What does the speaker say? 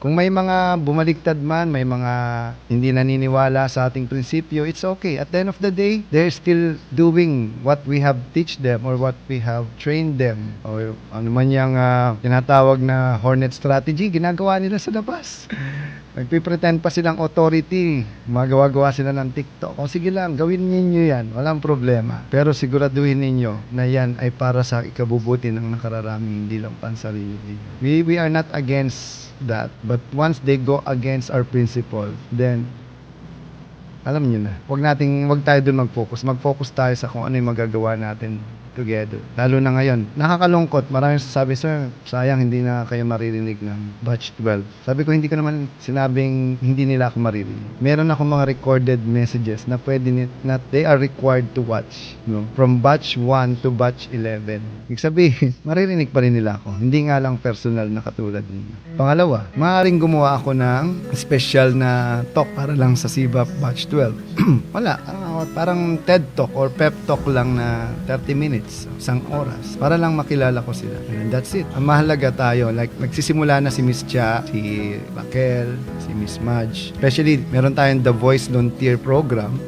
Kung may mga bumaliktad man, may mga hindi naniniwala sa ating prinsipyo, it's okay. At the end of the day, they're still doing what we have teach them or what we have trained them. O ano man yung tinatawag na Hornet strategy, ginagawa nila sa labas. Nagpipretend pa silang authority, magawa-gawa sila ng TikTok. O sige lang, gawin ninyo yan, walang problema. Pero siguraduhin ninyo na yan ay para sa ikabubuti ng nakararami, hindi lang pansarili ninyo. We are not against that, but once they go against our principle, then alam niyo na. Wag tayo dun mag-focus. Mag-focus tayo sa kung ano yung magagawa natin together. Lalo na ngayon. Nakakalungkot. Maraming sasabi, sir, sayang hindi na kayo maririnig ng Batch 12. Sabi ko, hindi ko naman sinabing hindi nila ako maririnig. Meron akong mga recorded messages na na they are required to watch. No? From Batch 1 to Batch 11. Ibig sabihin, maririnig pa rin nila ako. Hindi nga lang personal na katulad ninyo. Pangalawa, maaaring gumawa ako ng special na talk para lang sa SIBA Batch 12. Wala. Parang TED Talk or Pep Talk lang na 30 minutes, isang oras, para lang makilala ko sila. And that's it. Ang mahalaga tayo, like nagsisimula na si Miss Cha, si Raquel, si Miss Madge. Especially, meron tayong The Voice Volunteer Program.